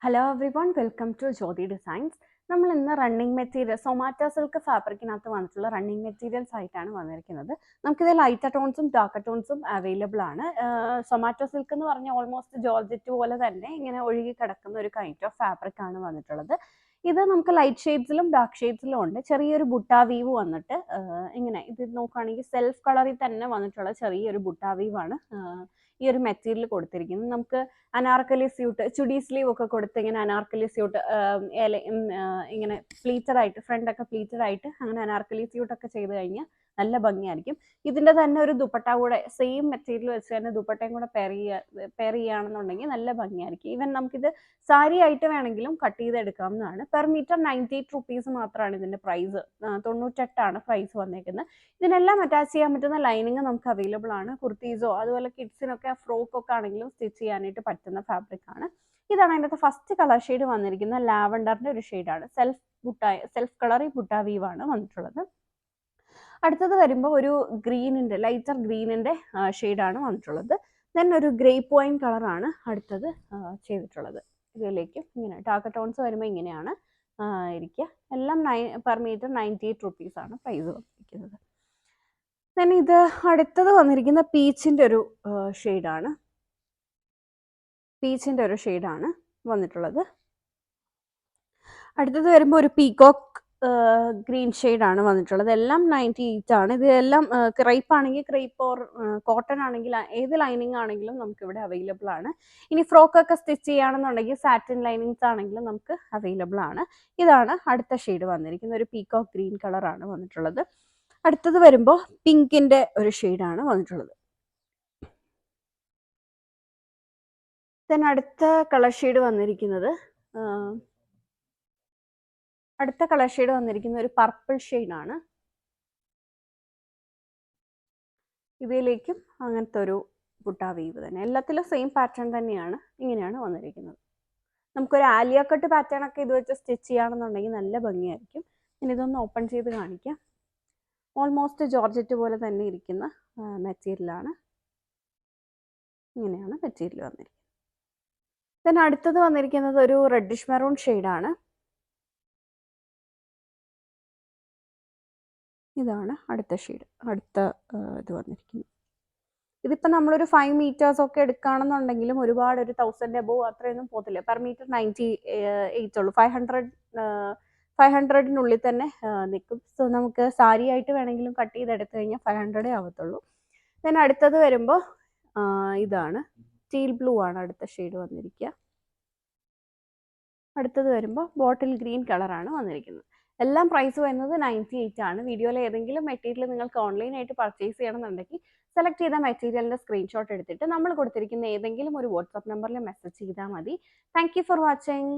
Hello everyone, welcome to Jyothi designs. നമ്മൾ ഇന്ന് running material സൊമാറ്റോ സിൽക്ക് ഫാബ്രിക്കിനകത്ത് വന്നിട്ടുള്ള റണ്ണിങ് മെറ്റീരിയൽസ് ആയിട്ടാണ് വന്നിരിക്കുന്നത്. നമുക്കിത് ലൈറ്റർ ടോൺസും ഡാർക്കർ ടോൺസും അവൈലബിൾ ആണ്. സൊമാറ്റോ സിൽക്ക് എന്ന് പറഞ്ഞാൽ ഓൾമോസ്റ്റ് ജോർജറ്റ് പോലെ തന്നെ ഇങ്ങനെ ഒഴുകി കിടക്കുന്ന ഒരു കൈൻഡ് ഓഫ് ഫാബ്രിക് ആണ് വന്നിട്ടുള്ളത്. ഇത് നമുക്ക് ലൈറ്റ് ഷെയ്ഡ്സിലും ഡാർക്ക് ഷെയ്ഡ്സിലും ഉണ്ട്. ചെറിയൊരു ബുട്ടാ വീവ് വന്നിട്ട് ഇങ്ങനെ ഇത് നോക്കുകയാണെങ്കിൽ സെൽഫ് കളറിൽ തന്നെ വന്നിട്ടുള്ള ചെറിയൊരു ബുട്ടാ വീവാണ് ഈ ഒരു മെറ്റീരിയൽ കൊടുത്തിരിക്കുന്നത്. നമുക്ക് അനാർക്കലി സ്യൂട്ട്, ചുഡി സ്ലീവ് ഒക്കെ കൊടുത്ത് ഇങ്ങനെ അനാർക്കലി സ്യൂട്ട് ഇങ്ങനെ പ്ലീറ്റഡ് ആയിട്ട് ഫ്രണ്ട് ഒക്കെ പ്ലീറ്റഡ് ആയിട്ട് അങ്ങനെ അനാർക്കലി സ്യൂട്ട് ഒക്കെ ചെയ്ത് കഴിഞ്ഞാൽ നല്ല ഭംഗിയായിരിക്കും. ഇതിന്റെ തന്നെ ഒരു ദുപ്പട്ട കൂടെ സെയിം മെറ്റീരിയൽ വെച്ച് തന്നെ ദുപ്പട്ടയും കൂടെ പെയർ ചെയ്യുകയാണെന്നുണ്ടെങ്കിൽ നല്ല ഭംഗിയായിരിക്കും. ഈവൻ നമുക്കിത് സാരി ആയിട്ട് വേണമെങ്കിലും കട്ട് ചെയ്തെടുക്കാവുന്നതാണ്. പെർ മീറ്റർ 98 റുപ്പീസ് മാത്രമാണ് ഇതിന്റെ പ്രൈസ്. 98 പ്രൈസ് വന്നേക്കുന്നത്. ഇതിനെല്ലാം അറ്റാച്ച് ചെയ്യാൻ പറ്റുന്ന ലൈനിങ് നമുക്ക് അവൈലബിൾ ആണ്. കുർത്തീസോ അതുപോലെ കിഡ്സിനൊക്കെ ഫ്രോക്കൊക്കെ ആണെങ്കിലും സ്റ്റിച്ച് ചെയ്യാനായിട്ട് പറ്റുന്ന ഫാബ്രിക് ആണ്. ഇതാണ് അതിൻ്റെ ഫസ്റ്റ് കളർ ഷെയ്ഡ് വന്നിരിക്കുന്ന ലാവൻഡറിന്റെ ഒരു ഷെയ്ഡാണ്. സെൽഫ് കളറി ബുട്ട വീവാണ് വന്നിട്ടുള്ളത്. അടുത്തത് വരുമ്പോൾ ഒരു ഗ്രീനിന്റെ ലൈറ്റർ ഗ്രീനിന്റെ ഷെയ്ഡാണ് വന്നിട്ടുള്ളത്. ദെൻ ഒരു ഗ്രേപ്പ് വൈൻ കളറാണ് അടുത്തത് ചെയ്തിട്ടുള്ളത്. ഇതിലേക്കും ഇങ്ങനെ ഡാർക്ക് ടോൺസ് വരുമ്പോൾ ഇങ്ങനെയാണ് ഇരിക്കുക. എല്ലാം പെർ മീറ്റർ 98 റുപ്പീസാണ് പ്രൈസ് വന്നിരിക്കുന്നത്. ദെൻ ഇത് അടുത്തത് വന്നിരിക്കുന്ന പീച്ചിന്റെ ഒരു ഷെയ്ഡാണ്. വന്നിട്ടുള്ളത്. അടുത്തത് വരുമ്പോൾ ഒരു പീകോക്ക് ഗ്രീൻ ഷെയ്ഡാണ് വന്നിട്ടുള്ളത്. എല്ലാം 98 ആണ്. ഇതെല്ലാം ക്രൈപ്പ് ആണെങ്കിൽ ക്രൈപ്പ് ഓർ കോട്ടൺ ആണെങ്കിൽ ഏത് ലൈനിങ് ആണെങ്കിലും നമുക്ക് ഇവിടെ അവൈലബിൾ ആണ്. ഇനി ഫ്രോക്ക് ഒക്കെ സ്റ്റിച്ച് ചെയ്യുകയാണെന്നുണ്ടെങ്കിൽ സാറ്റിൻ ലൈനിങ്സ് ആണെങ്കിലും നമുക്ക് അവൈലബിൾ ആണ്. ഇതാണ് അടുത്ത ഷെയ്ഡ് വന്നിരിക്കുന്നത്. ഒരു പീകോക്ക് ഗ്രീൻ കളറാണ് വന്നിട്ടുള്ളത്. അടുത്തത് വരുമ്പോൾ പിങ്കിന്റെ ഒരു ഷെയ്ഡാണ് വന്നിട്ടുള്ളത്. ദെൻ അടുത്ത കളർ ഷെയ്ഡ് വന്നിരിക്കുന്നത് ഒരു പർപ്പിൾ ഷെയ്ഡാണ്. ഇതിലേക്കും അങ്ങനത്തെ ഒരു ബുട്ടാ വീവ് തന്നെ. എല്ലാത്തിലും സെയിം പാറ്റേൺ തന്നെയാണ്. ഇങ്ങനെയാണ് വന്നിരിക്കുന്നത്. നമുക്കൊരു ആലിയ കട്ട് പാറ്റേൺ ഒക്കെ ഇത് വെച്ച് സ്റ്റിച്ച് ചെയ്യുകയാണെന്നുണ്ടെങ്കിൽ നല്ല ഭംഗിയായിരിക്കും. ഇനി ഇതൊന്ന് ഓപ്പൺ ചെയ്ത് കാണിക്കാം. ഓൾമോസ്റ്റ് ജോർജറ്റ് പോലെ തന്നെ ഇരിക്കുന്ന മെറ്റീരിയലാണ്. ഇങ്ങനെയാണ് മെറ്റീരിയൽ വന്നിരിക്കുന്നത്. ദെൻ അടുത്തത് വന്നിരിക്കുന്നത് ഒരു റെഡിഷ് മെറൂൺ ഷെയ്ഡാണ്. ഇതാണ് അടുത്ത ഷെയ്ഡ്. ഇത് വന്നിരിക്കുന്നത്. ഇതിപ്പോൾ നമ്മളൊരു 5 മീറ്റേഴ്സ് ഒക്കെ എടുക്കുകയാണെന്നുണ്ടെങ്കിലും ഒരുപാട് ഒരു 1000 എബോവ് അത്രയൊന്നും പോകത്തില്ല. പെർ മീറ്റർ 98 ഉള്ളൂ. 500നുള്ളിൽ തന്നെ നിൽക്കും. സോ നമുക്ക് സാരി ആയിട്ട് വേണമെങ്കിലും കട്ട് ചെയ്തെടുത്തു കഴിഞ്ഞാൽ 500 ആവത്തുള്ളൂ. ദെൻ അടുത്തത് വരുമ്പോൾ ഇതാണ് സ്റ്റീൽ ബ്ലൂ ആണ് അടുത്ത ഷെയ്ഡ് വന്നിരിക്കുക. അടുത്തത് വരുമ്പോൾ ബോട്ടിൽ ഗ്രീൻ കളറാണ് വന്നിരിക്കുന്നത്. എല്ലാം പ്രൈസ് വരുന്നത് 98 ആണ്. വീഡിയോയിൽ ഏതെങ്കിലും മെറ്റീരിയൽ നിങ്ങൾക്ക് ഓൺലൈനായിട്ട് പർച്ചേസ് ചെയ്യണമെന്നുണ്ടെങ്കിൽ സെലക്ട് ചെയ്ത മെറ്റീരിയലിൻ്റെ സ്ക്രീൻഷോട്ട് എടുത്തിട്ട് നമ്മൾ കൊടുത്തിരിക്കുന്ന ഏതെങ്കിലും ഒരു വാട്സാപ്പ് നമ്പറിൽ മെസ്സേജ് ചെയ്താൽ മതി. Thank you for watching.